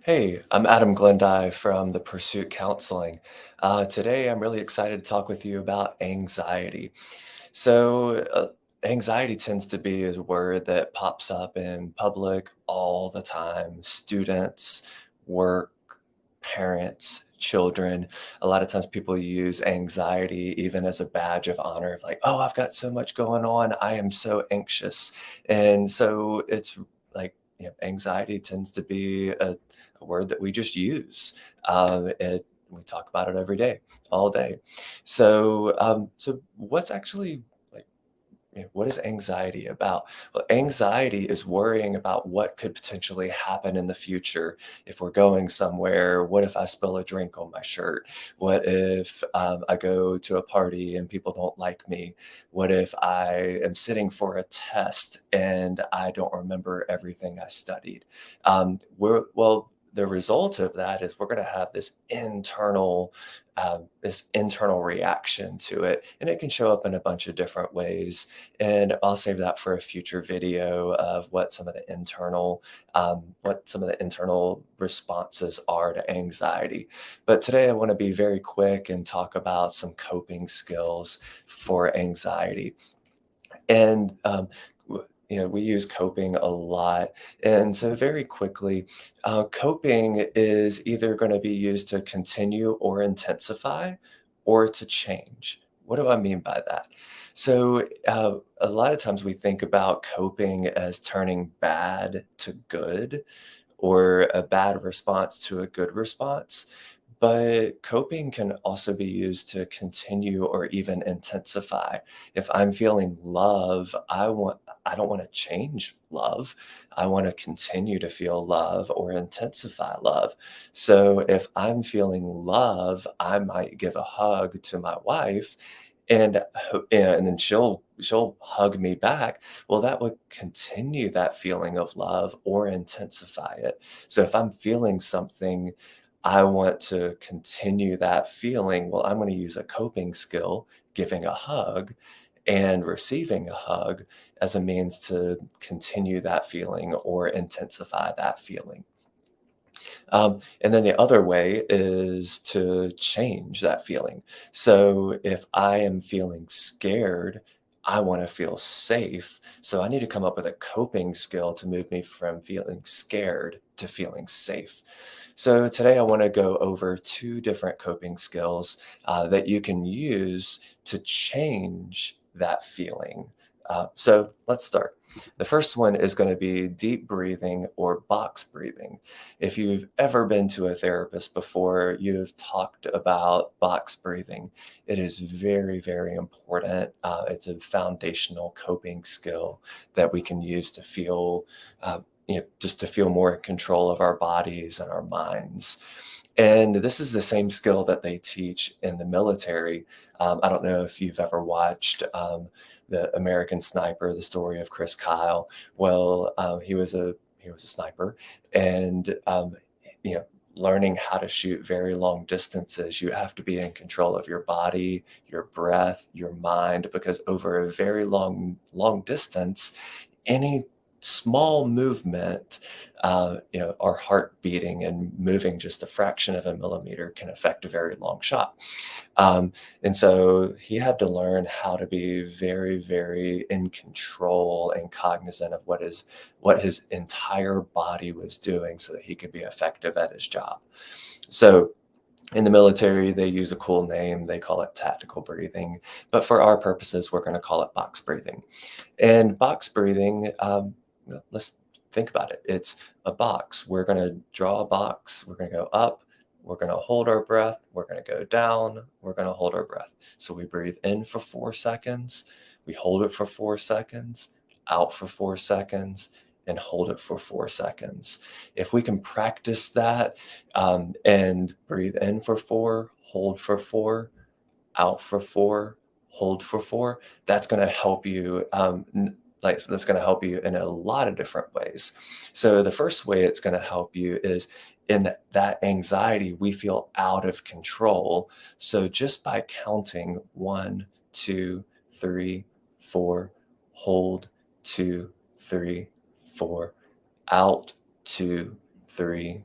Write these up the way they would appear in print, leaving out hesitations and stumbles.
Hey, I'm Adam Glendy from the Pursuit Counseling. Today, I'm really excited to talk with you about anxiety. So, anxiety tends to be a word that pops up in public all the time. Students, work, parents, children. A lot of times people use anxiety even as a badge of honor, of like, oh, I've got so much going on. I am so anxious. And so it's like, anxiety tends to be a word that we just use. We talk about it every day, all day. So what's actually like, what is anxiety about? Well, anxiety is worrying about what could potentially happen in the future if we're going somewhere. What if I spill a drink on my shirt? What if I go to a party and people don't like me? What if I am sitting for a test and I don't remember everything I studied? The result of that is we're going to have this internal reaction to it, and it can show up in a bunch of different ways. And I'll save that for a future video of what some of the internal responses are to anxiety. But today I want to be very quick and talk about some coping skills for anxiety. And we use coping a lot. And so, very quickly, coping is either going to be used to continue or intensify or to change. What do I mean by that? So, a lot of times we think about coping as turning bad to good or a bad response to a good response. But coping can also be used to continue or even intensify. If I'm feeling love, I don't want to change love. I want to continue to feel love or intensify love. So if I'm feeling love, I might give a hug to my wife and then she'll hug me back. Well, that would continue that feeling of love or intensify it. So if I'm feeling something, I want to continue that feeling. Well, I'm going to use a coping skill, giving a hug and receiving a hug as a means to continue that feeling or intensify that feeling. And then the other way is to change that feeling. So if I am feeling scared, I want to feel safe. So I need to come up with a coping skill to move me from feeling scared to feeling safe. So today I want to go over two different coping skills that you can use to change that feeling. So let's start. The first one is going to be deep breathing or box breathing. If you've ever been to a therapist before, you've talked about box breathing. It is very, very important. It's a foundational coping skill that we can use to feel, just to feel more in control of our bodies and our minds. And this is the same skill that they teach in the military. I don't know if you've ever watched the American Sniper, the story of Chris Kyle. Well, he was a sniper, and learning how to shoot very long distances, you have to be in control of your body, your breath, your mind, because over a very long distance, any small movement, our heart beating and moving just a fraction of a millimeter can affect a very long shot. And so he had to learn how to be very, very in control and cognizant of what his entire body was doing so that he could be effective at his job. So in the military, they use a cool name. They call it tactical breathing. But for our purposes, we're going to call it box breathing. And box breathing, let's think about it. It's a box. We're going to draw a box. We're going to go up. We're going to hold our breath. We're going to go down. We're going to hold our breath. So we breathe in for 4 seconds. We hold it for 4 seconds, out for 4 seconds, and hold it for 4 seconds. If we can practice that and breathe in for 4, hold for 4, out for 4, hold for 4, that's going to help you. That's going to help you in a lot of different ways. So the first way it's going to help you is in that anxiety, we feel out of control. So just by counting 1, 2, 3, 4, hold, 2, 3, 4, out, 2, 3,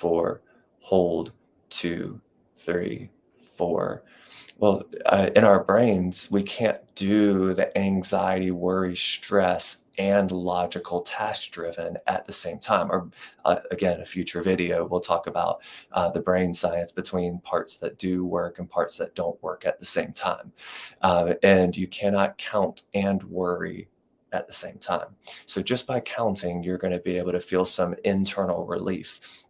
4, hold, 2, 3, 4. Well, in our brains, we can't do the anxiety, worry, stress, and logical task driven at the same time. Or, again, a future video, we'll talk about the brain science between parts that do work and parts that don't work at the same time. And you cannot count and worry at the same time. So just by counting, you're going to be able to feel some internal relief.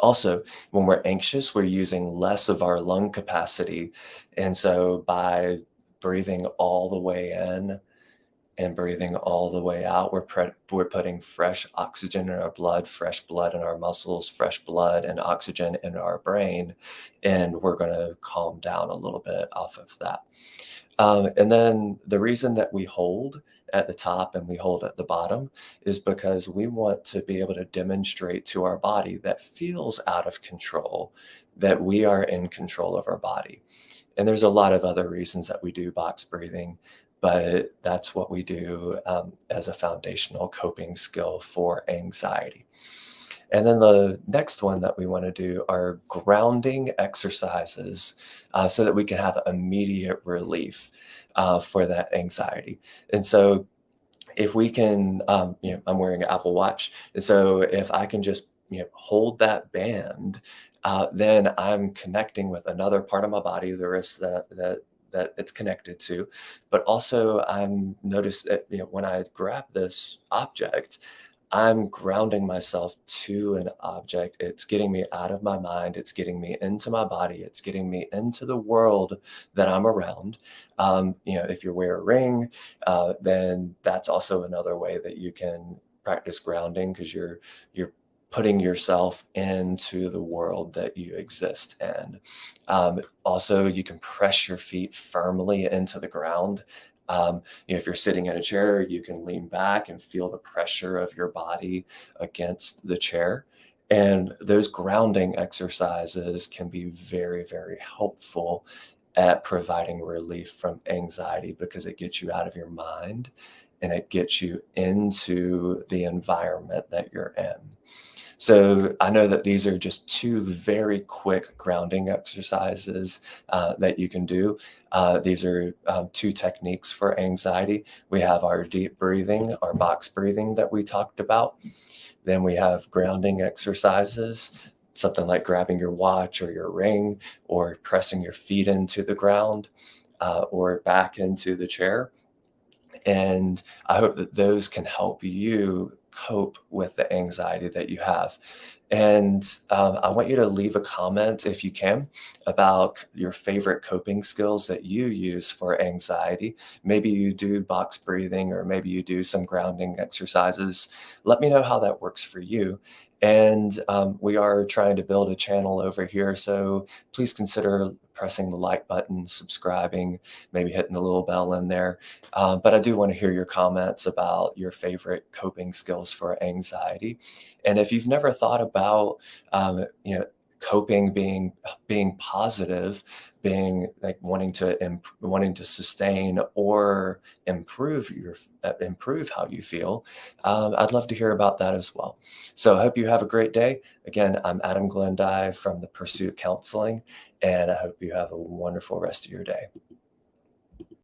Also, when we're anxious, we're using less of our lung capacity. And so by breathing all the way in and breathing all the way out, we're putting fresh oxygen in our blood, fresh blood in our muscles, fresh blood and oxygen in our brain. And we're going to calm down a little bit off of that. And then the reason that we hold at the top and we hold at the bottom is because we want to be able to demonstrate to our body that feels out of control that we are in control of our body. And there's a lot of other reasons that we do box breathing, but that's what we do as a foundational coping skill for anxiety. And then the next one that we want to do are grounding exercises so that we can have immediate relief for that anxiety. And so if we can, I'm wearing an Apple Watch. And so if I can just, hold that band, then I'm connecting with another part of my body, the wrist that it's connected to. But also I'm noticed that, when I grab this object, I'm grounding myself to an object. It's getting me out of my mind. It's getting me into my body. It's getting me into the world that I'm around. If you wear a ring, then that's also another way that you can practice grounding because you're putting yourself into the world that you exist in. Also, you can press your feet firmly into the ground. If you're sitting in a chair, you can lean back and feel the pressure of your body against the chair. And those grounding exercises can be very, very helpful at providing relief from anxiety because it gets you out of your mind and it gets you into the environment that you're in. So I know that these are just two very quick grounding exercises that you can do. These are two techniques for anxiety. We have our deep breathing, our box breathing that we talked about. Then we have grounding exercises, something like grabbing your watch or your ring or pressing your feet into the ground or back into the chair. And I hope that those can help you cope with the anxiety that you have. And I want you to leave a comment if you can about your favorite coping skills that you use for anxiety. Maybe you do box breathing or maybe you do some grounding exercises. Let me know how that works for you. And we are trying to build a channel over here. So please consider pressing the like button, subscribing, maybe hitting the little bell in there. But I do want to hear your comments about your favorite coping skills for anxiety. And if you've never thought about, coping being positive, being like wanting to sustain or improve how you feel, I'd love to hear about that as well. So I hope you have a great day. Again, I'm Adam Glendye from the Pursuit Counseling, and I hope you have a wonderful rest of your day.